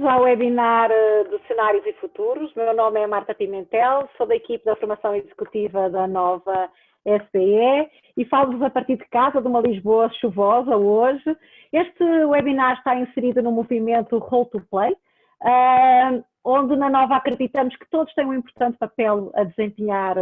Bem-vindos ao webinar de Cenários e Futuros. Meu nome é Marta Pimentel, sou da equipe da formação executiva da nova SBE e falo-vos a partir de casa, de uma Lisboa chuvosa hoje. Este webinar está inserido no movimento Roll to Play, onde na Nova acreditamos que todos têm um importante papel a desempenhar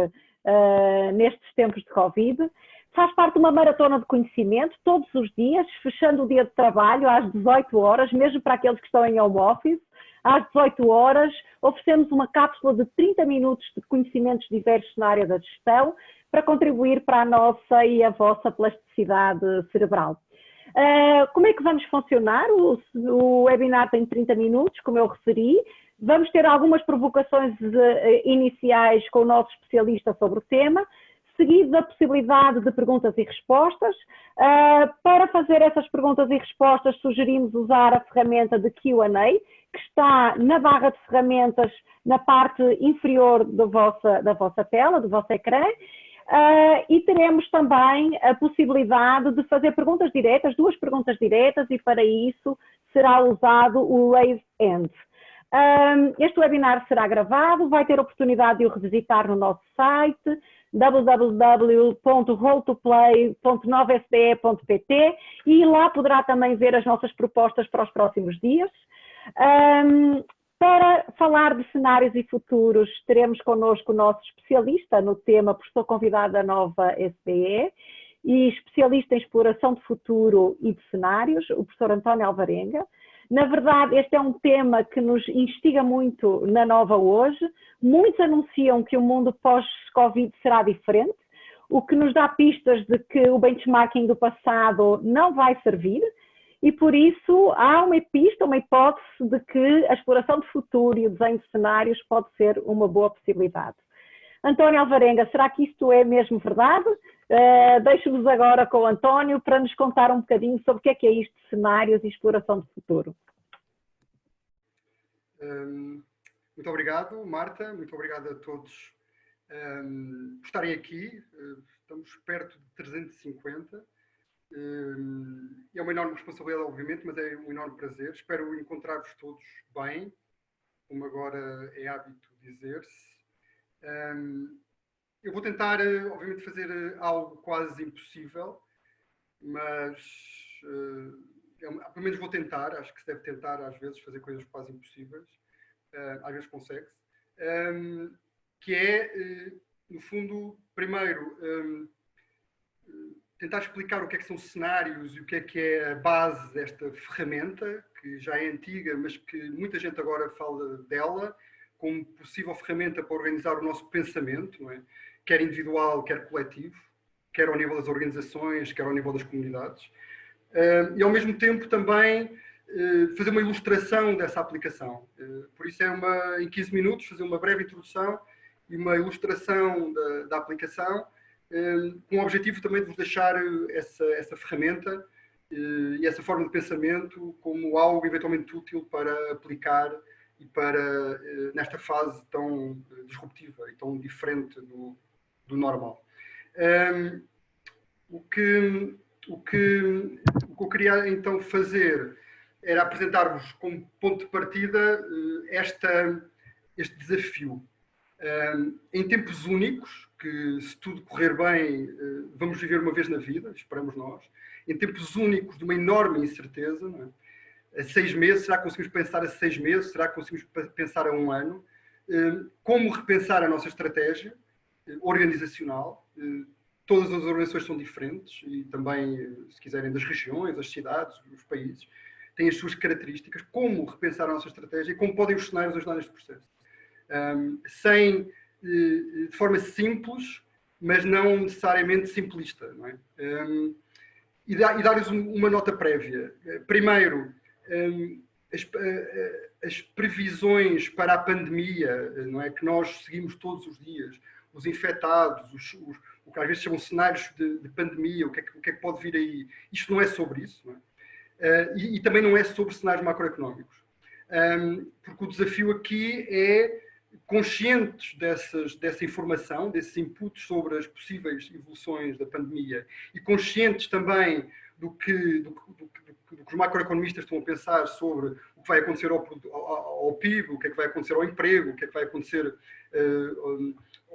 nestes tempos de Covid. Faz parte de uma maratona de conhecimento, todos os dias, fechando o dia de trabalho às 18 horas, mesmo para aqueles que estão em home office, às 18 horas, oferecemos uma cápsula de 30 minutos de conhecimentos diversos na área da gestão, para contribuir para a nossa e a vossa plasticidade cerebral. Como é que vamos funcionar? O webinar tem 30 minutos, como eu referi. Vamos ter algumas provocações iniciais com o nosso especialista sobre o tema, seguido da possibilidade de perguntas e respostas. Para fazer essas perguntas e respostas, sugerimos usar a ferramenta de Q&A, que está na barra de ferramentas, na parte inferior da vossa tela, do vosso ecrã. E teremos também a possibilidade de fazer perguntas diretas, 2 perguntas diretas, e para isso será usado o Raise Hand. Este webinar será gravado, vai ter a oportunidade de o revisitar no nosso site, www.rolltoplay.novasbe.pt, e lá poderá também ver as nossas propostas para os próximos dias. Para falar de cenários e futuros, teremos connosco o nosso especialista no tema, professor convidado da nova SBE e especialista em exploração de futuro e de cenários, o professor António Alvarenga. Na verdade, este é um tema que nos instiga muito na nova hoje. Muitos anunciam que o mundo pós-Covid será diferente, o que nos dá pistas de que o benchmarking do passado não vai servir, e por isso há uma pista, uma hipótese de que a exploração de futuro e o desenho de cenários pode ser uma boa possibilidade. António Alvarenga, será que isto é mesmo verdade? Deixo-vos agora com o António para nos contar um bocadinho sobre o que é isto de cenários e exploração de futuro. Muito obrigado, Marta. Muito obrigado a todos por estarem aqui. Estamos perto de 350. É uma enorme responsabilidade, obviamente, mas é um enorme prazer. Espero encontrar-vos todos bem, como agora é hábito dizer-se. Eu vou tentar, obviamente, fazer algo quase impossível, mas pelo menos vou tentar. Acho que se deve tentar, às vezes, fazer coisas quase impossíveis. Às vezes consegue-se. Que é, no fundo, primeiro, tentar explicar o que é que são cenários e o que é a base desta ferramenta, que já é antiga, mas que muita gente agora fala dela, como possível ferramenta para organizar o nosso pensamento, não é? Quer individual, quer coletivo, quer ao nível das organizações, quer ao nível das comunidades. E ao mesmo tempo também fazer uma ilustração dessa aplicação. Por isso em 15 minutos, fazer uma breve introdução e uma ilustração da aplicação, com o objetivo também de vos deixar essa ferramenta e essa forma de pensamento como algo eventualmente útil para aplicar e para, nesta fase tão disruptiva e tão diferente do normal. O que eu queria então fazer era apresentar-vos como ponto de partida este desafio. Em tempos únicos, que se tudo correr bem, vamos viver uma vez na vida, esperamos nós, em tempos únicos de uma enorme incerteza, não é? A 6 meses, será que conseguimos pensar a 6 meses? Será que conseguimos pensar a 1 ano? Como repensar a nossa estratégia organizacional? Todas as organizações são diferentes e também, se quiserem, das regiões, as cidades, os países, têm as suas características. Como repensar a nossa estratégia e como podem os cenários ajudar neste processo? De forma simples, mas não necessariamente simplista, não é? E dar-lhes uma nota prévia. Primeiro, as previsões para a pandemia, não é, que nós seguimos todos os dias, os infectados, o que às vezes chamam cenários de pandemia, o que é que pode vir aí, isto não é sobre isso, não é? E também não é sobre cenários macroeconómicos. Porque o desafio aqui é, conscientes dessa informação, desses inputs sobre as possíveis evoluções da pandemia e conscientes também do que os macroeconomistas estão a pensar sobre o que vai acontecer ao PIB, o que é que vai acontecer ao emprego, o que é que vai acontecer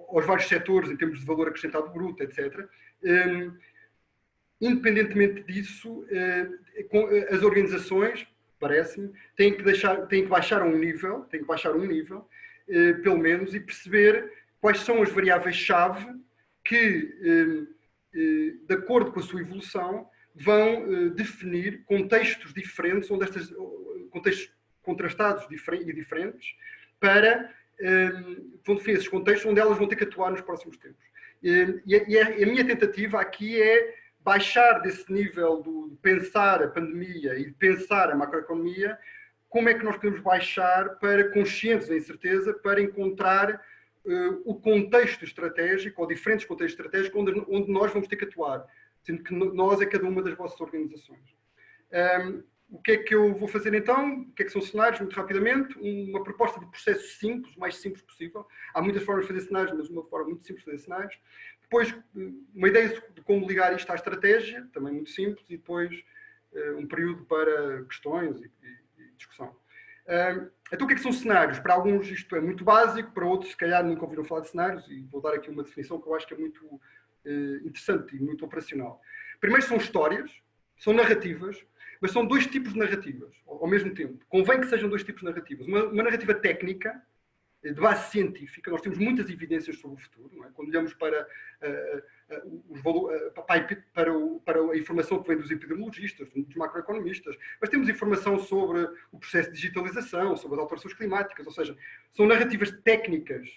aos vários setores em termos de valor acrescentado bruto, etc. Independentemente disso, as organizações, parece-me, têm que baixar um nível, pelo menos, e perceber quais são as variáveis-chave que, de acordo com a sua evolução, vão definir contextos diferentes, contextos contrastados e diferentes, vão definir esses contextos onde elas vão ter que atuar nos próximos tempos. E a minha tentativa aqui é baixar desse nível de pensar a pandemia e de pensar a macroeconomia, como é que nós podemos baixar para conscientes da incerteza, para encontrar o contexto estratégico, ou diferentes contextos estratégicos, onde nós vamos ter que atuar, sendo que nós é cada uma das vossas organizações. O que é que eu vou fazer então? O que é que são cenários? Muito rapidamente, uma proposta de processo simples, o mais simples possível. Há muitas formas de fazer cenários, mas uma forma muito simples de fazer cenários. Depois, uma ideia de como ligar isto à estratégia, também muito simples, e depois um período para questões e discussão. Então, o que é que são cenários? Para alguns isto é muito básico, para outros, se calhar, nunca ouviram falar de cenários, e vou dar aqui uma definição que eu acho que é muito interessante e muito operacional. Primeiro são histórias, são narrativas, mas são dois tipos de narrativas, ao mesmo tempo. Convém que sejam dois tipos de narrativas. Uma narrativa técnica, de base científica, nós temos muitas evidências sobre o futuro, não é? Quando olhamos para a informação que vem dos epidemiologistas, dos macroeconomistas, mas temos informação sobre o processo de digitalização, sobre as alterações climáticas, ou seja, são narrativas técnicas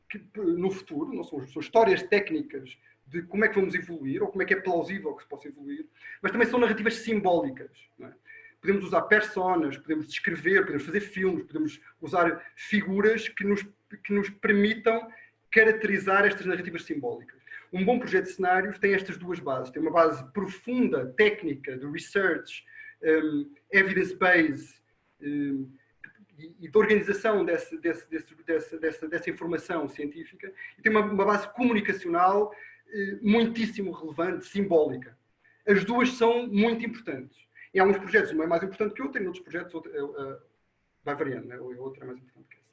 que, no futuro, não são histórias técnicas de como é que vamos evoluir, ou como é que é plausível que se possa evoluir, mas também são narrativas simbólicas, não é? Podemos usar personas, podemos descrever, podemos fazer filmes, podemos usar figuras que nos permitam caracterizar estas narrativas simbólicas. Um bom projeto de cenários tem estas duas bases. Tem uma base profunda, técnica, de research, evidence-based e de organização dessa informação científica, e tem uma base comunicacional muitíssimo relevante, simbólica. As duas são muito importantes. Em alguns projetos uma é mais importante que outra, em outros projetos vai variando, né? Outra é mais importante que essa.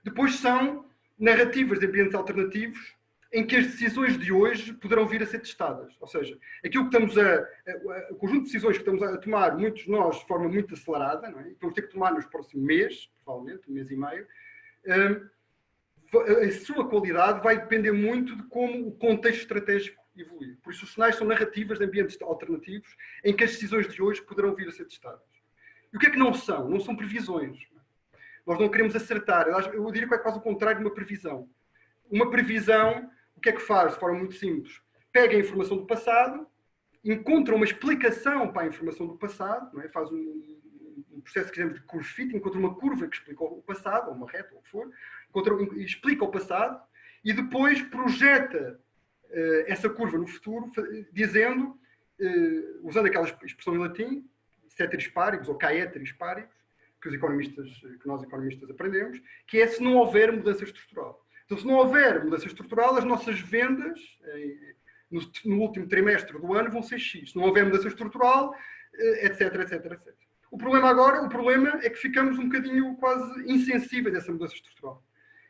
Depois são narrativas de ambientes alternativos em que as decisões de hoje poderão vir a ser testadas. Ou seja, aquilo que estamos o conjunto de decisões que estamos a tomar, muitos de nós, de forma muito acelerada, não é? E que vamos ter que tomar nos próximos meses, provavelmente, um mês e meio, a sua qualidade vai depender muito de como o contexto estratégico evoluir. Por isso, os cenários são narrativas de ambientes alternativos em que as decisões de hoje poderão vir a ser testadas. E o que é que não são? Não são previsões. Nós não queremos acertar. Eu diria que é quase o contrário de uma previsão. Uma previsão, o que é que faz de forma muito simples? Pega a informação do passado, encontra uma explicação para a informação do passado, não é? Faz um processo que chamamos de curve fit, encontra uma curva que explica o passado, ou uma reta, ou o que for, explica o passado, e depois projeta essa curva no futuro, dizendo, usando aquela expressão em latim, ceteris paribus, ou caeteris paribus, que nós economistas aprendemos, que é se não houver mudança estrutural. Então, se não houver mudança estrutural, as nossas vendas no último trimestre do ano vão ser X. Se não houver mudança estrutural, etc, etc, etc. O problema é que ficamos um bocadinho quase insensíveis a essa mudança estrutural.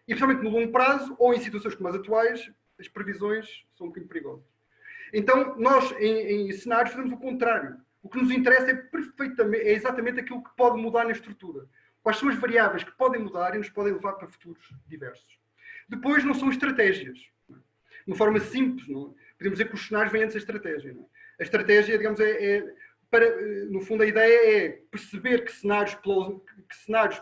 E, especialmente no longo prazo, ou em situações como as atuais, as previsões são um bocadinho perigosas. Então, nós, em cenários, fazemos o contrário. O que nos interessa é exatamente aquilo que pode mudar na estrutura. Quais são as variáveis que podem mudar e nos podem levar para futuros diversos. Depois, não são estratégias. Não é? De uma forma simples, não é? Podemos dizer que os cenários vêm antes da estratégia. Não é? A estratégia, digamos, no fundo, a ideia é perceber que cenários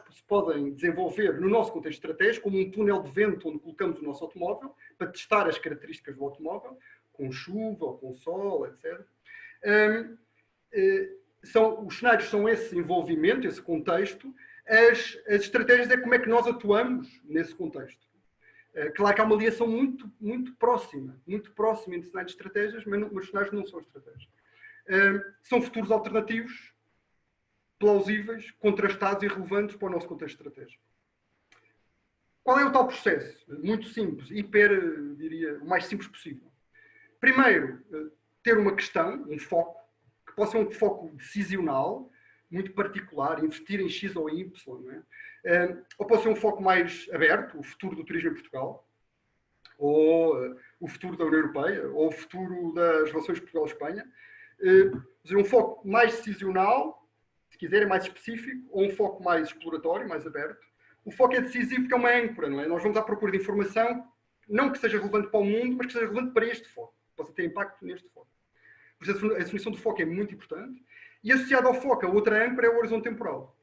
se podem desenvolver no nosso contexto estratégico, como um túnel de vento onde colocamos o nosso automóvel, para testar as características do automóvel, com chuva ou com sol, etc. Os cenários são esse envolvimento, esse contexto. As estratégias é como é que nós atuamos nesse contexto. Claro que há uma ligação muito, muito próxima entre cenários e estratégias, mas os cenários não são estratégias. São futuros alternativos, plausíveis, contrastados e relevantes para o nosso contexto estratégico. Qual é o tal processo? Muito simples, diria, o mais simples possível. Primeiro, ter uma questão, um foco, que possa ser um foco decisional, muito particular, investir em X ou em Y, não é? Ou pode ser um foco mais aberto, o futuro do turismo em Portugal, ou o futuro da União Europeia, ou o futuro das relações Portugal-Espanha. Um foco mais decisional, se quiserem, mais específico, ou um foco mais exploratório, mais aberto. O foco é decisivo porque é uma âncora, não é? Nós vamos à procura de informação, não que seja relevante para o mundo, mas que seja relevante para este foco, que possa ter impacto neste foco. Por isso, a definição do foco é muito importante. E associado ao foco, a outra âncora é o horizonte temporal.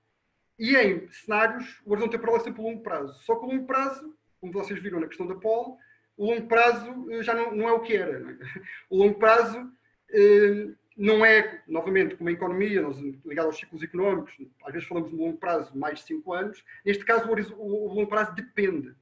E em cenários, o horizonte temporal é sempre o longo prazo. Só que o longo prazo, como vocês viram na questão da Polo, o longo prazo já não é o que era. Não é? O longo prazo não é, novamente, como a economia, ligado aos ciclos económicos, às vezes falamos de longo prazo mais de 5 anos, neste caso o longo prazo depende.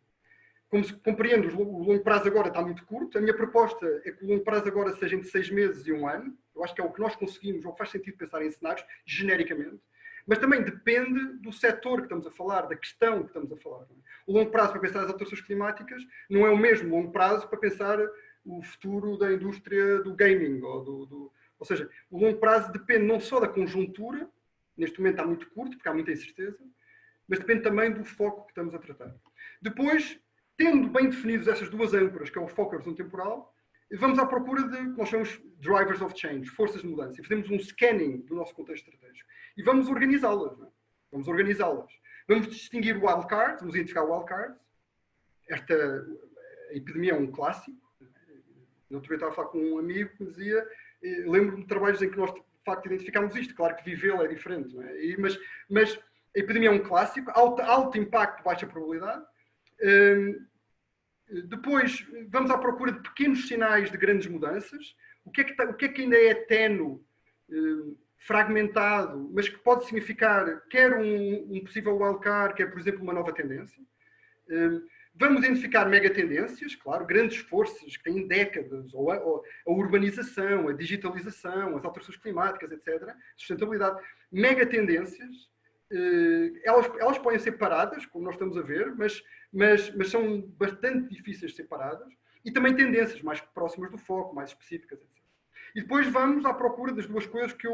Como se compreende, o longo prazo agora está muito curto. A minha proposta é que o longo prazo agora seja entre 6 meses e 1 ano. Eu acho que é o que nós conseguimos, ou que faz sentido pensar em cenários, genericamente. Mas também depende do setor que estamos a falar, da questão que estamos a falar. O longo prazo para pensar as alterações climáticas não é o mesmo longo prazo para pensar o futuro da indústria do gaming. Ou seja, o longo prazo depende não só da conjuntura, neste momento está muito curto, porque há muita incerteza, mas depende também do foco que estamos a tratar. Depois, tendo bem definidos essas duas âncoras, que é o foco e o horizonte temporal, vamos à procura de, que nós chamamos drivers of change, forças de mudança, e fazemos um scanning do nosso contexto estratégico. E vamos organizá-las. Não é? Vamos organizá-las. Vamos distinguir wildcards, vamos identificar wildcards. Esta epidemia é um clássico. No outro dia estava a falar com um amigo que me dizia, lembro-me de trabalhos em que nós, de facto, identificámos isto. Claro que vivê-la é diferente, não é? Mas a epidemia é um clássico, alto impacto, baixa probabilidade. Depois, vamos à procura de pequenos sinais de grandes mudanças. O que é que ainda é ténue, fragmentado, mas que pode significar quer um possível wildcard, quer, por exemplo, uma nova tendência. Vamos identificar megatendências, claro, grandes forças que têm décadas, ou a urbanização, a digitalização, as alterações climáticas, etc. Sustentabilidade. Megatendências, elas podem ser paradas, como nós estamos a ver, mas são bastante difíceis de ser paradas. E também tendências mais próximas do foco, mais específicas, etc. E depois vamos à procura das duas coisas que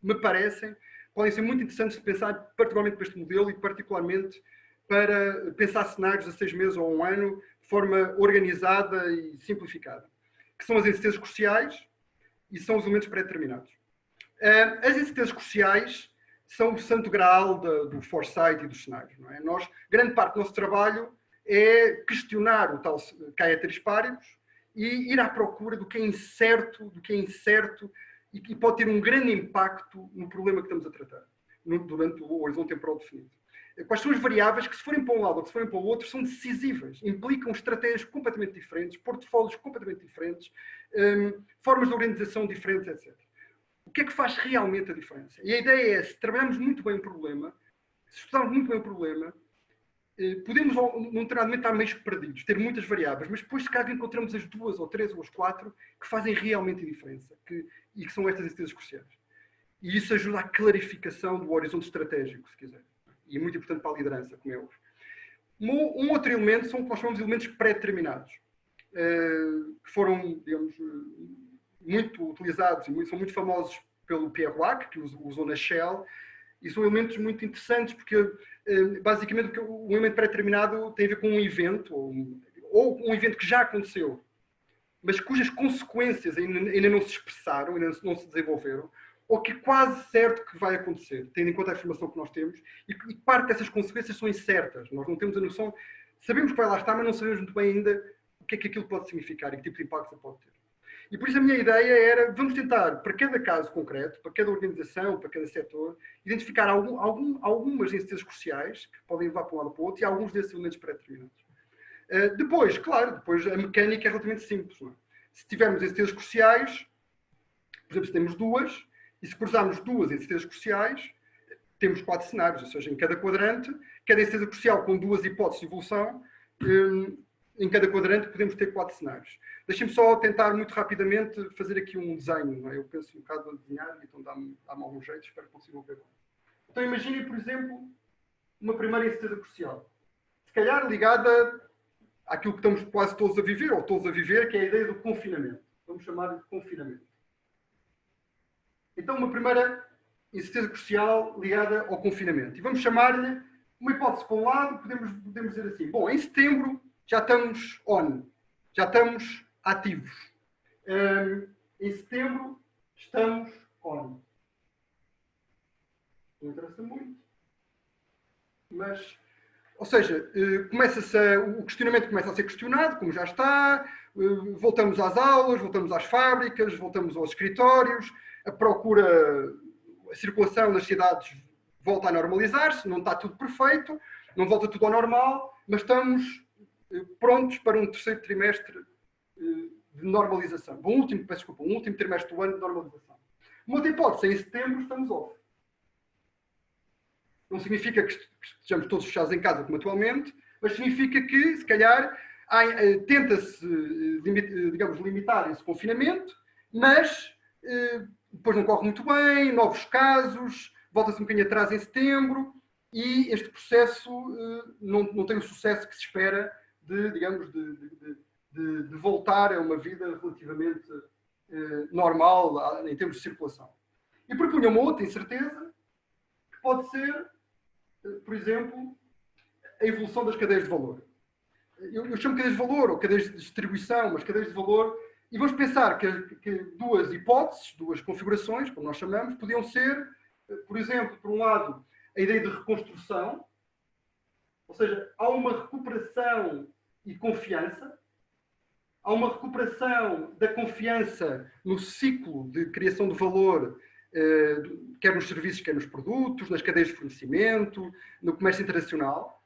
me parecem podem ser muito interessantes de pensar, particularmente para este modelo e particularmente para pensar cenários a 6 meses ou a 1 ano de forma organizada e simplificada, que são as incertezas cruciais e são os elementos pré-determinados. As incertezas cruciais são o santo graal do foresight e dos cenários. Não é? Grande parte do nosso trabalho é questionar o tal caeteris paribus e ir à procura do que é incerto e que pode ter um grande impacto no problema que estamos a tratar, durante o horizonte temporal definido. Quais são as variáveis que, se forem para um lado ou se forem para o outro, são decisivas, implicam estratégias completamente diferentes, portfólios completamente diferentes, formas de organização diferentes, etc. O que é que faz realmente a diferença? E a ideia é, se trabalharmos muito bem o problema, se estudarmos muito bem o problema, podemos, num determinado momento, estar meio perdidos, ter muitas variáveis, mas depois, se calhar, encontramos as 2 ou 3 ou as 4 que fazem realmente a diferença e que são estas incertezas cruciais. E isso ajuda à clarificação do horizonte estratégico, se quiser. E é muito importante para a liderança, como é hoje. Um outro elemento são o que nós chamamos de elementos pré-determinados, que foram, digamos, muito utilizados e são muito famosos pelo Pierre Wack, que usou na Shell, e são elementos muito interessantes, porque basicamente o elemento pré-determinado tem a ver com um evento, ou um evento que já aconteceu, mas cujas consequências ainda não se expressaram, ainda não se desenvolveram, ou que é quase certo que vai acontecer, tendo em conta a informação que nós temos, e parte dessas consequências são incertas. Nós não temos a noção, sabemos que vai lá estar, mas não sabemos muito bem ainda o que é que aquilo pode significar e que tipo de impacto pode ter. E por isso a minha ideia era, vamos tentar, para cada caso concreto, para cada organização, para cada setor, identificar algumas incertezas cruciais que podem levar para um lado ou para o outro e alguns desses elementos pré-determinados. Depois, claro, a mecânica é relativamente simples. Não é? Se tivermos incertezas cruciais, por exemplo, se temos 2, e se cruzarmos 2 incertezas cruciais, temos 4 cenários, ou seja, em cada quadrante, cada incerteza crucial com 2 hipóteses de evolução, em cada quadrante podemos ter 4 cenários. Deixem-me só tentar muito rapidamente fazer aqui um desenho. Não é? Eu penso um bocado a desenhar, então dá-me algum jeito, espero que consigam ver bem. Então imaginem, por exemplo, uma primeira incerteza crucial. Se calhar ligada àquilo que estamos quase todos a viver, ou todos a viver, que é a ideia do confinamento. Vamos chamar de confinamento. Então uma primeira incerteza crucial ligada ao confinamento. E vamos chamar-lhe uma hipótese para um lado, podemos dizer assim, bom, em setembro já estamos on, já estamos ativos. Em setembro estamos on. Não interessa muito, mas, ou seja, o questionamento começa a ser questionado, como já está, voltamos às aulas, voltamos às fábricas, voltamos aos escritórios, a circulação nas cidades volta a normalizar-se, não está tudo perfeito, não volta tudo ao normal, mas estamos prontos para um terceiro trimestre de normalização. Um último trimestre do ano de normalização. Uma outra hipótese, em setembro estamos off. Não significa que estejamos todos fechados em casa como atualmente, mas significa que, se calhar, tenta-se, digamos, limitar esse confinamento, mas depois não corre muito bem, novos casos, volta-se um bocadinho atrás em setembro, e este processo não tem o sucesso que se espera de voltar a uma vida relativamente normal em termos de circulação. E propunha uma outra incerteza, que pode ser, por exemplo, a evolução das cadeias de valor. Eu chamo cadeias de valor, ou cadeias de distribuição, mas cadeias de valor, e vamos pensar que duas hipóteses, duas configurações, como nós chamamos, podiam ser, por exemplo, por um lado, a ideia de reconstrução, ou seja, há uma recuperação e confiança, há uma recuperação da confiança no ciclo de criação de valor, quer nos serviços, quer nos produtos, nas cadeias de fornecimento, no comércio internacional.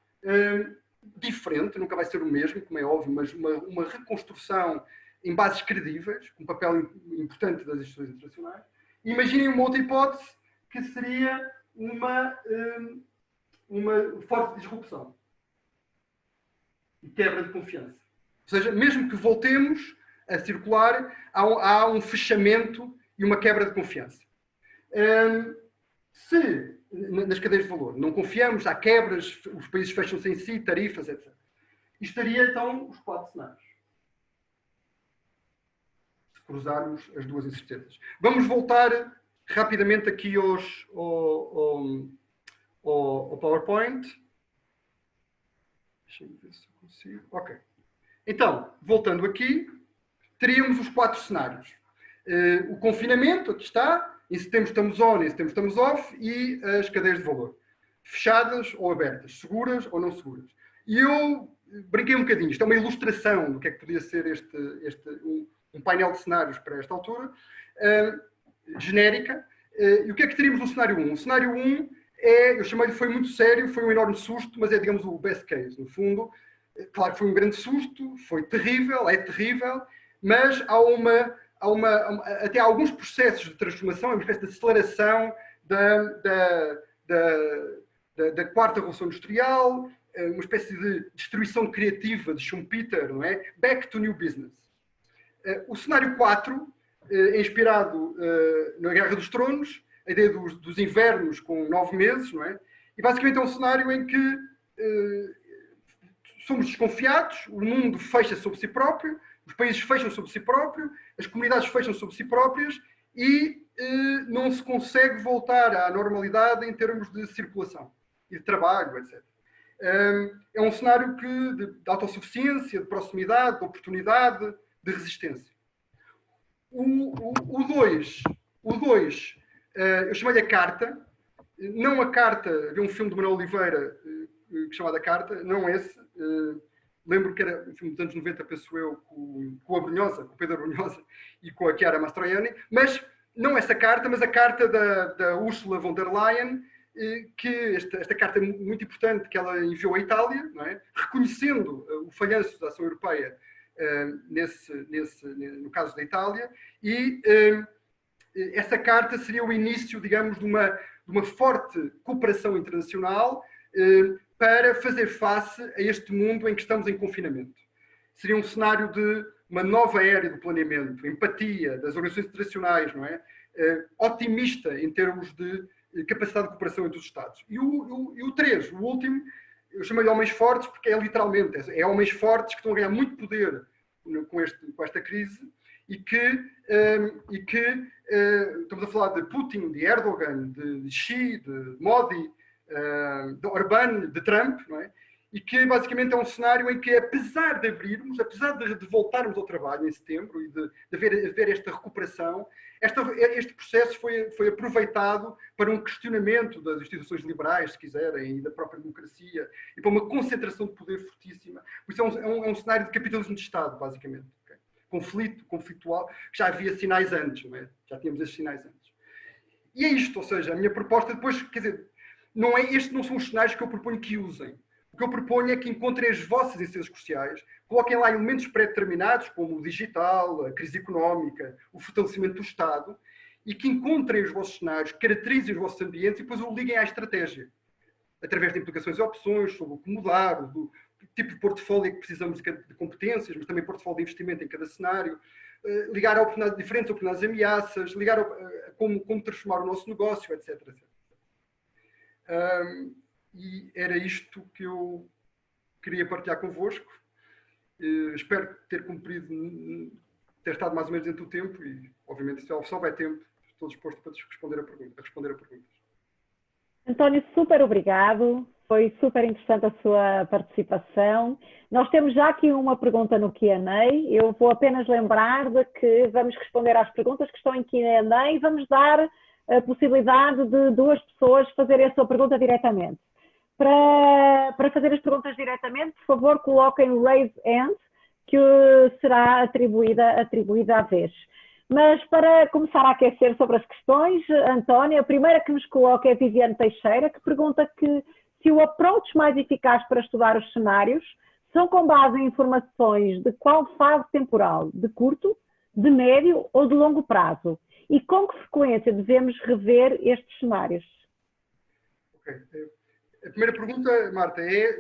Diferente, nunca vai ser o mesmo, como é óbvio, mas uma reconstrução em bases credíveis, com um papel importante das instituições internacionais. E imaginem uma outra hipótese, que seria uma forte disrupção e quebra de confiança. Ou seja, mesmo que voltemos a circular, há um fechamento e uma quebra de confiança. Se nas cadeias de valor não confiamos, há quebras, os países fecham-se em si, tarifas, etc. Isto estaria, então, os 4 cenários. Se cruzarmos as duas incertezas. Vamos voltar rapidamente aqui ao PowerPoint. Deixa-me ver se eu consigo. Ok. Então, voltando aqui, teríamos os 4 cenários. O confinamento, aqui está. Em setembro estamos on, em setembro estamos off. E as cadeias de valor. Fechadas ou abertas. Seguras ou não seguras. E eu brinquei um bocadinho. Isto é uma ilustração do que é que podia ser um painel de cenários para esta altura. Genérica. E o que é que teríamos no cenário 1? O cenário 1 eu chamei-lhe, foi muito sério, foi um enorme susto, mas é, digamos, o best case. No fundo, claro que foi um grande susto, foi terrível, é terrível, mas até há alguns processos de transformação, uma espécie de aceleração da quarta revolução industrial, uma espécie de destruição criativa de Schumpeter, não é? Back to new business. O cenário 4, inspirado na Guerra dos Tronos, a ideia dos invernos com 9 meses, não é? E basicamente é um cenário em que somos desconfiados, o mundo fecha sobre si próprio, os países fecham sobre si próprio, as comunidades fecham sobre si próprias e não se consegue voltar à normalidade em termos de circulação e de trabalho, etc. É um cenário de autossuficiência, de proximidade, de oportunidade, de resistência. O 2, eu chamei-lhe a carta, não a carta de um filme de Manuel Oliveira chamado A Carta, não esse. Lembro que era um filme dos anos 90, penso eu, com a Brunhosa, com o Pedro Brunhosa e com a Chiara Mastroianni, mas não essa carta, mas a carta da Ursula von der Leyen, que esta carta é muito importante, que ela enviou à Itália, não é? Reconhecendo o falhanço da ação europeia no caso da Itália, e essa carta seria o início, digamos, de uma forte cooperação internacional para fazer face a este mundo em que estamos em confinamento. Seria um cenário de uma nova era do planeamento, empatia das organizações internacionais, não é? Otimista em termos de capacidade de cooperação entre os Estados. E o 3, o último, eu chamo-lhe homens fortes porque é literalmente, é homens fortes que estão a ganhar muito poder com esta crise Estamos a falar de Putin, de Erdogan, de Xi, de Modi, de Orbán, de Trump, não é? E que basicamente é um cenário em que, apesar de abrirmos, apesar de voltarmos ao trabalho em setembro e de haver esta recuperação, este processo foi aproveitado para um questionamento das instituições liberais, se quiserem, e da própria democracia, e para uma concentração de poder fortíssima. Por isso é um cenário de capitalismo de Estado, basicamente. Okay? Conflitual, que já havia sinais antes, não é? Já tínhamos esses sinais antes. E é isto, ou seja, a minha proposta depois, quer dizer, estes não são os cenários que eu proponho que usem. O que eu proponho é que encontrem as vossas incidências cruciais, coloquem lá elementos pré-determinados, como o digital, a crise económica, o fortalecimento do Estado, e que encontrem os vossos cenários, caracterizem os vossos ambientes e depois o liguem à estratégia, através de implicações e opções, sobre o que mudar, do tipo de portfólio que precisamos de competências, mas também portfólio de investimento em cada cenário, ligar a diferentes oportunidades e ameaças, ligar a como transformar o nosso negócio, etc. etc. E era isto que eu queria partilhar convosco. Espero ter cumprido, ter estado mais ou menos dentro do tempo e, obviamente, se só vai tempo, estou disposto para responder a perguntas. António, super obrigado. Foi super interessante a sua participação. Nós temos já aqui uma pergunta no Q&A. Eu vou apenas lembrar de que vamos responder às perguntas que estão em Q&A e vamos dar a possibilidade de 2 pessoas fazerem a sua pergunta diretamente. Para fazer as perguntas diretamente, por favor, coloquem o Raise Hand, que será atribuída à vez. Mas para começar a aquecer sobre as questões, António, a primeira que nos coloca é a Viviane Teixeira, que pergunta se o approach mais eficaz para estudar os cenários são com base em informações de qual fase temporal, de curto, de médio ou de longo prazo, e com que frequência devemos rever estes cenários? Ok. A primeira pergunta, Marta, é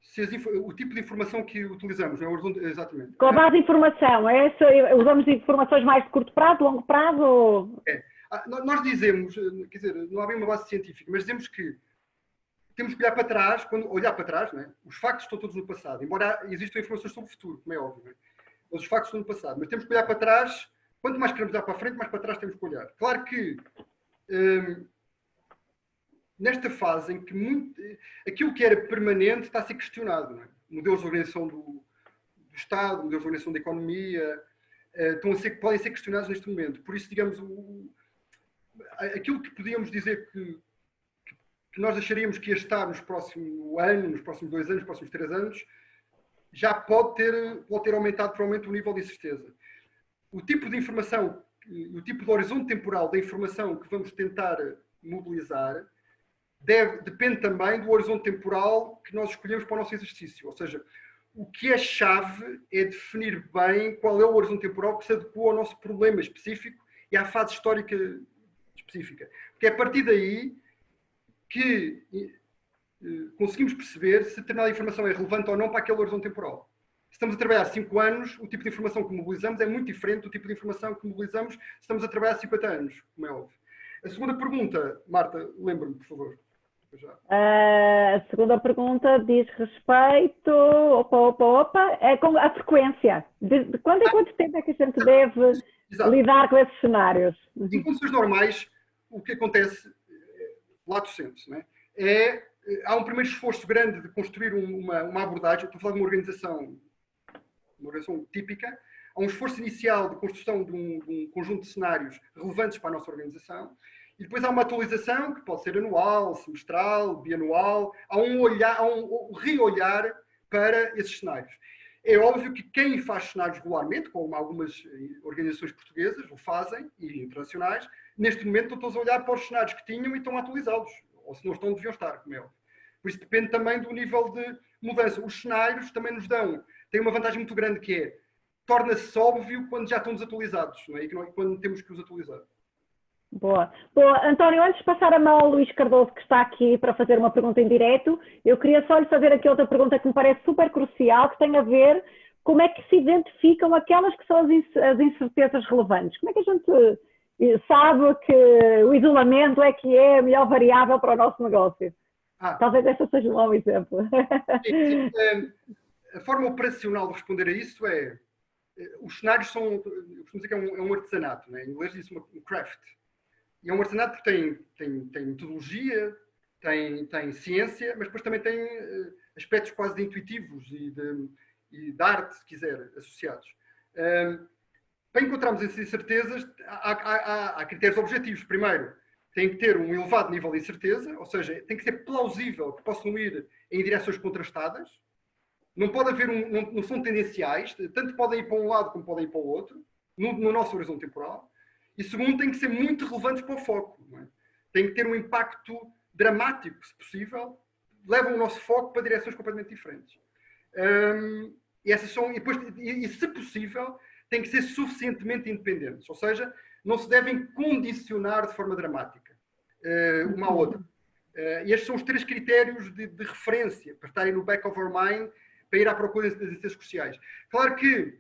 se o tipo de informação que utilizamos, não é? Exatamente. Com a base de informação, usamos informações mais de curto prazo, longo prazo? Ou... Nós dizemos, quer dizer, não há bem uma base científica, mas dizemos que temos que olhar para trás, quando olhar para trás, não é? Os factos estão todos no passado, embora existam informações sobre o futuro, como é óbvio, não é? Mas os factos estão no passado, mas temos que olhar para trás, quanto mais queremos olhar para a frente, mais para trás temos que olhar. Claro que nesta fase em que aquilo que era permanente está a ser questionado, não é? Modelos de organização do Estado, modelos de organização da economia, podem ser questionados neste momento. Por isso, digamos, aquilo que podíamos dizer que nós acharíamos que ia estar nos próximos anos, nos próximos 2 anos, nos próximos 3 anos, já pode ter aumentado provavelmente o nível de incerteza. O tipo de informação, o tipo de horizonte temporal da informação que vamos tentar mobilizar depende também do horizonte temporal que nós escolhemos para o nosso exercício. Ou seja, o que é chave é definir bem qual é o horizonte temporal que se adequa ao nosso problema específico e à fase histórica específica. Porque é a partir daí que conseguimos perceber se determinada informação é relevante ou não para aquele horizonte temporal. Se estamos a trabalhar 5 anos, o tipo de informação que mobilizamos é muito diferente do tipo de informação que mobilizamos se estamos a trabalhar 50 anos, como é óbvio. A segunda pergunta, Marta, lembra-me, por favor. A segunda pergunta diz respeito é com a frequência. De quanto em quanto tempo é que a gente deve lidar com esses cenários? Em condições normais, o que acontece, lato sensu, né? Há um primeiro esforço grande de construir uma abordagem. Estou a falar de uma organização típica. Há um esforço inicial de construção de um conjunto de cenários relevantes para a nossa organização. E depois há uma atualização, que pode ser anual, semestral, bianual. Há um reolhar para esses cenários. É óbvio que quem faz cenários regularmente, como algumas organizações portuguesas o fazem, e internacionais, neste momento estão todos a olhar para os cenários que tinham e estão a atualizá-los. Ou se não estão, deviam estar, como é óbvio. Por isso depende também do nível de mudança. Os cenários também nos têm uma vantagem muito grande, que é, torna-se óbvio quando já estão desatualizados, não é? E quando temos que os atualizar. Boa. António, antes de passar a mão ao Luís Cardoso, que está aqui para fazer uma pergunta em direto, eu queria só lhe fazer aqui outra pergunta que me parece super crucial, que tem a ver como é que se identificam aquelas que são as incertezas relevantes. Como é que a gente sabe que o isolamento é que é a melhor variável para o nosso negócio? Talvez esta seja um bom exemplo. A forma operacional de responder a isso é os cenários são, eu costumo dizer que é um artesanato, né? Em inglês diz um craft. E é um artesanato porque tem metodologia, tem ciência, mas depois também tem aspectos quase de intuitivos e de arte, se quiser, associados. Para encontrarmos essas incertezas, há critérios objetivos. Primeiro, tem que ter um elevado nível de incerteza, ou seja, tem que ser plausível que possam ir em direções contrastadas. Não pode haver não são tendenciais, tanto podem ir para um lado como podem ir para o outro, no nosso horizonte temporal. E segundo, tem que ser muito relevantes para o foco. Não é? Tem que ter um impacto dramático, se possível, levam o nosso foco para direções completamente diferentes. E se possível, têm que ser suficientemente independentes, ou seja, não se devem condicionar de forma dramática uma à outra. E estes são os 3 critérios de referência para estarem no back of our mind, para ir à procura das incertezas cruciais. Claro que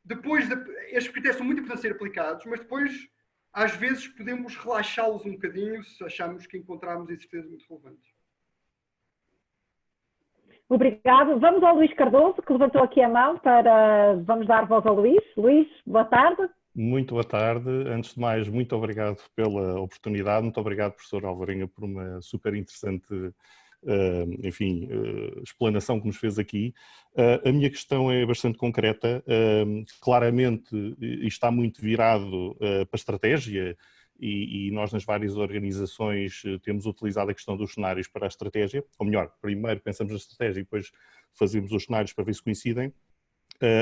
depois estes critérios são muito importantes ser aplicados, mas depois às vezes podemos relaxá-los um bocadinho se achamos que encontramos incertezas muito relevantes. Obrigado. Vamos ao Luís Cardoso, que levantou aqui a mão para... Vamos dar voz ao Luís. Luís, boa tarde. Muito boa tarde. Antes de mais, muito obrigado pela oportunidade. Muito obrigado, professor Alvarenga, por uma super interessante explanação que nos fez aqui. A minha questão é bastante concreta. Claramente, isto está muito virado para a estratégia e nós nas várias organizações temos utilizado a questão dos cenários para a estratégia. Ou melhor, primeiro pensamos na estratégia e depois fazemos os cenários para ver se coincidem.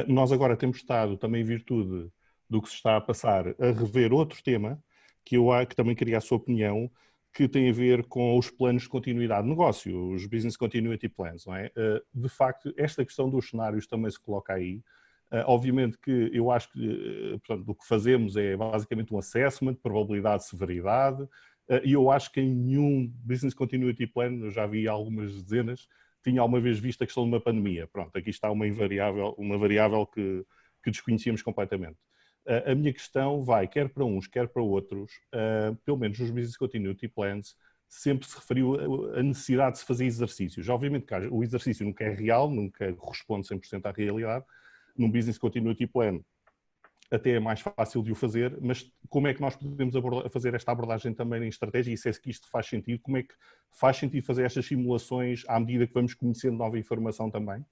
Nós agora temos estado, também em virtude do que se está a passar, a rever outro tema que também queria a sua opinião, que tem a ver com os planos de continuidade de negócio, os Business Continuity Plans, não é? De facto, esta questão dos cenários também se coloca aí. Obviamente que eu acho que, portanto, o que fazemos é basicamente um assessment, probabilidade, severidade, e eu acho que em nenhum Business Continuity Plan, eu já vi algumas dezenas, tinha alguma vez visto a questão de uma pandemia. Pronto, aqui está uma variável que desconhecíamos completamente. A minha questão vai, quer para uns, quer para outros, pelo menos nos Business Continuity Plans, sempre se referiu a necessidade de se fazer exercícios. Obviamente que o exercício nunca é real, nunca corresponde 100% à realidade. Num Business Continuity Plan até é mais fácil de o fazer, mas como é que nós podemos fazer esta abordagem também em estratégia? E se é que isto faz sentido, como é que faz sentido fazer estas simulações à medida que vamos conhecendo nova informação também?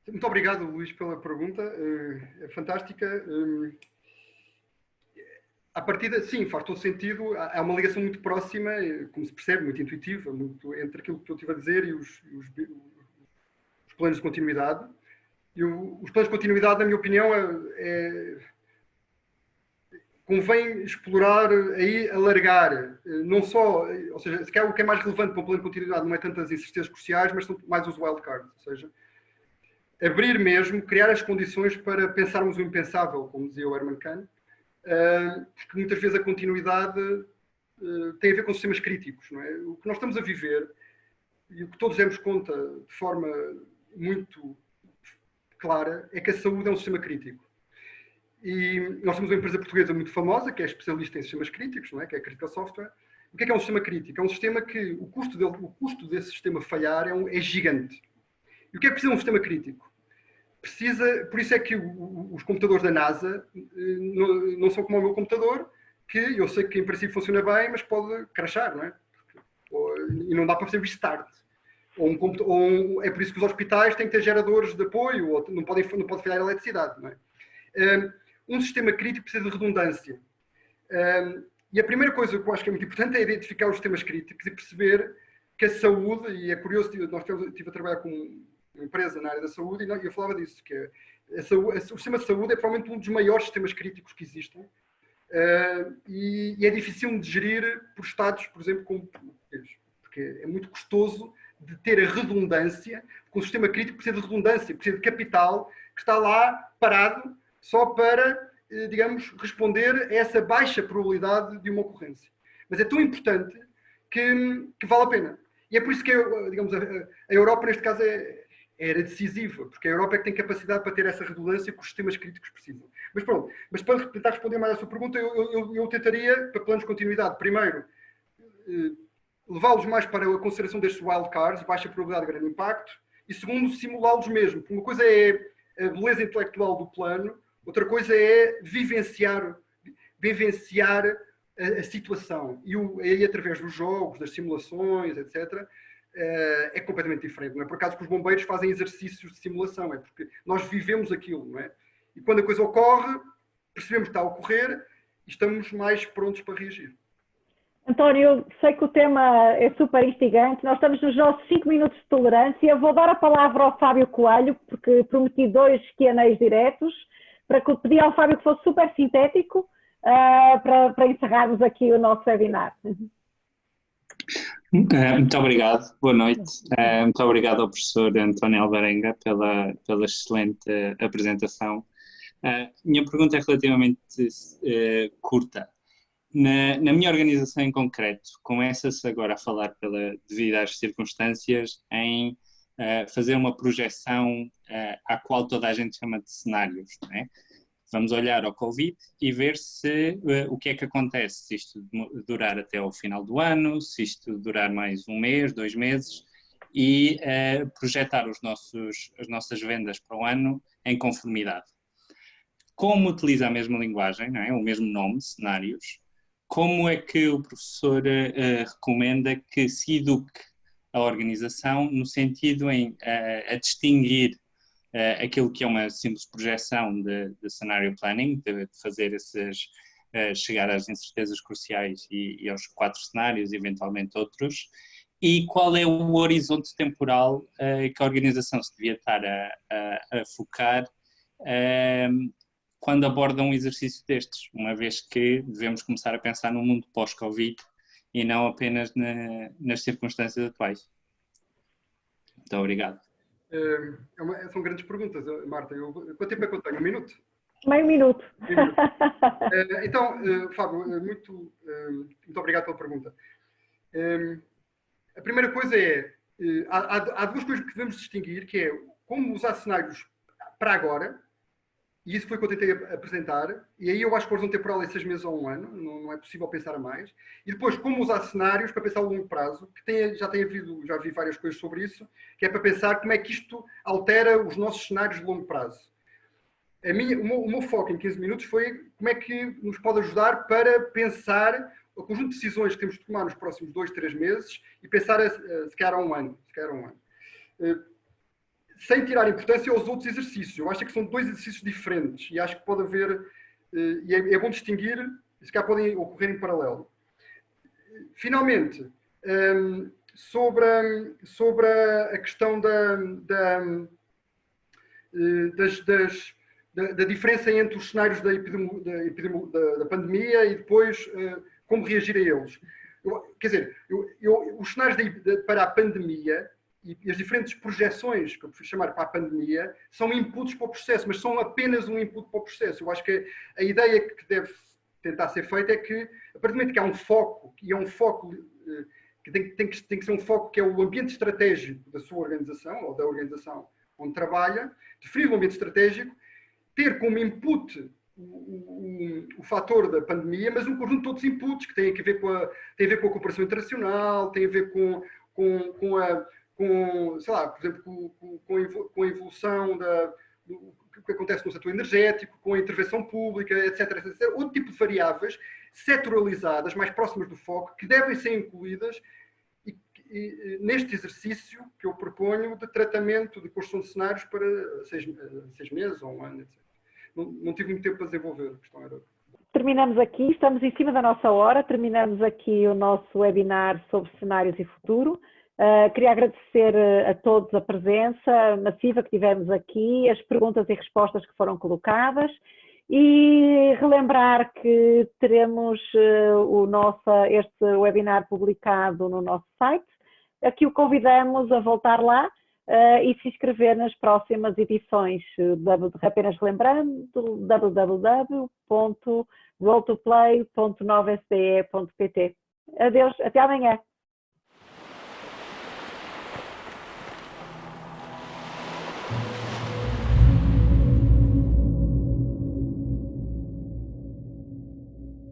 Muito obrigado, Luís, pela pergunta. É fantástica. À partida, sim, faz todo sentido. Há uma ligação muito próxima, como se percebe, muito intuitiva, entre aquilo que eu estive a dizer e os planos de continuidade. E os planos de continuidade, na minha opinião, convém explorar, aí alargar, não só, ou seja, se calhar o que é mais relevante para um plano de continuidade não é tanto as incertezas cruciais, mas são mais os wildcards, ou seja, abrir mesmo, criar as condições para pensarmos o impensável, como dizia o Herman Kahn, porque muitas vezes a continuidade tem a ver com sistemas críticos, não é? O que nós estamos a viver, e o que todos demos conta de forma muito clara, é que a saúde é um sistema crítico. E nós temos uma empresa portuguesa muito famosa, que é especialista em sistemas críticos, não é? Que é a Critical Software. O que é um sistema crítico? É um sistema que o custo desse sistema falhar é gigante. E o que é preciso um sistema crítico? Por isso é que os computadores da NASA não são como o meu computador, que eu sei que em princípio funciona bem, mas pode crashar, não é? E não dá para fazer restart. É por isso que os hospitais têm que ter geradores de apoio, ou não pode falhar a eletricidade, não é? Um sistema crítico precisa de redundância. E a primeira coisa que eu acho que é muito importante é identificar os sistemas críticos e perceber que a saúde, e é curioso, nós estive a trabalhar com uma empresa na área da saúde e eu falava disso, que o sistema de saúde é provavelmente um dos maiores sistemas críticos que existem e é difícil de gerir por estados, por exemplo, como portugueses, porque é muito custoso de ter a redundância, porque um sistema crítico precisa de redundância, precisa de capital que está lá parado só para, digamos, responder a essa baixa probabilidade de uma ocorrência. Mas é tão importante que vale a pena. E é por isso que, digamos, a Europa, neste caso, era decisiva, porque a Europa é que tem capacidade para ter essa redundância que os sistemas críticos precisam. Mas pronto, mas para tentar responder mais à sua pergunta, eu tentaria, para planos de continuidade, primeiro, levá-los mais para a consideração destes wildcards, baixa probabilidade de grande impacto, e segundo, simulá-los mesmo. Uma coisa é a beleza intelectual do plano, outra coisa é vivenciar a situação. E aí, através dos jogos, das simulações, etc., é completamente diferente. Não é por acaso que os bombeiros fazem exercícios de simulação, é porque nós vivemos aquilo, não é? E quando a coisa ocorre, percebemos que está a ocorrer e estamos mais prontos para reagir. António, eu sei que o tema é super instigante, nós estamos nos nossos 5 minutos de tolerância. Vou dar a palavra ao Fábio Coelho, porque prometi 2 Q&As diretos, para que eu pedi ao Fábio que fosse super sintético, para encerrarmos aqui o nosso webinar. Muito obrigado, boa noite. Muito obrigado ao professor António Alvarenga pela excelente apresentação. Minha pergunta é relativamente curta. Na minha organização em concreto, começa-se agora a falar, devido às circunstâncias, em fazer uma projeção à qual toda a gente chama de cenários, não é? Vamos olhar ao Covid e ver o que é que acontece, se isto durar até ao final do ano, se isto durar mais 1 mês, 2 meses, e projetar as nossas vendas para o ano em conformidade. Como utiliza a mesma linguagem, não é? O mesmo nome, cenários, como é que o professor recomenda que se eduque a organização no sentido a distinguir aquilo que é uma simples projeção de cenário planning, de fazer chegar às incertezas cruciais e aos 4 cenários, eventualmente outros, e qual é o horizonte temporal que a organização se devia estar a focar quando aborda um exercício destes, uma vez que devemos começar a pensar no mundo pós-Covid e não apenas nas circunstâncias atuais. Muito obrigado. São grandes perguntas, Marta. Quanto tempo é que eu tenho? 1 minuto? Meio minuto. Então, Fábio, muito obrigado pela pergunta. A primeira coisa é, há 2 coisas que devemos distinguir, que é como usar cenários para agora, e isso foi o que eu tentei apresentar, e aí eu acho que o horizonte temporal é 6 meses ou 1 ano, não é possível pensar a mais. E depois, como usar cenários para pensar a longo prazo, que já vi várias coisas sobre isso, que é para pensar como é que isto altera os nossos cenários de longo prazo. O meu foco em 15 minutos foi como é que nos pode ajudar para pensar o conjunto de decisões que temos de tomar nos próximos 2, 3 meses e pensar se calhar a 1 ano. Sem tirar importância aos outros exercícios. Eu acho que são 2 exercícios diferentes e acho que pode haver, e é bom distinguir, se calhar podem ocorrer em paralelo. Finalmente, sobre a questão da diferença entre os cenários da pandemia e depois como reagir a eles. Quer dizer, os cenários para a pandemia e as diferentes projeções, que eu prefiro chamar para a pandemia, são inputs para o processo, mas são apenas um input para o processo. Eu acho que a ideia que deve tentar ser feita é que, a partir do momento que há um foco, e é um foco que tem que ser um foco que é o ambiente estratégico da sua organização, ou da organização onde trabalha, definir o ambiente estratégico, ter como input o fator da pandemia, mas um conjunto de outros inputs que têm a ver com a cooperação internacional, têm a ver com sei lá, por exemplo, com a evolução do que acontece no setor energético, com a intervenção pública, etc. Outro tipo de variáveis setoralizadas, mais próximas do foco, que devem ser incluídas neste exercício que eu proponho de tratamento de construção de cenários para 6 meses ou 1 ano, etc. Não tive muito tempo para desenvolver, a questão era... Terminamos aqui, estamos em cima da nossa hora, terminamos aqui o nosso webinar sobre cenários e futuro. Queria agradecer a todos a presença massiva que tivemos aqui, as perguntas e respostas que foram colocadas e relembrar que teremos este webinar publicado no nosso site. Aqui o convidamos a voltar lá e se inscrever nas próximas edições. Apenas lembrando, www.rolltoplay.novasbe.pt. Adeus, até amanhã.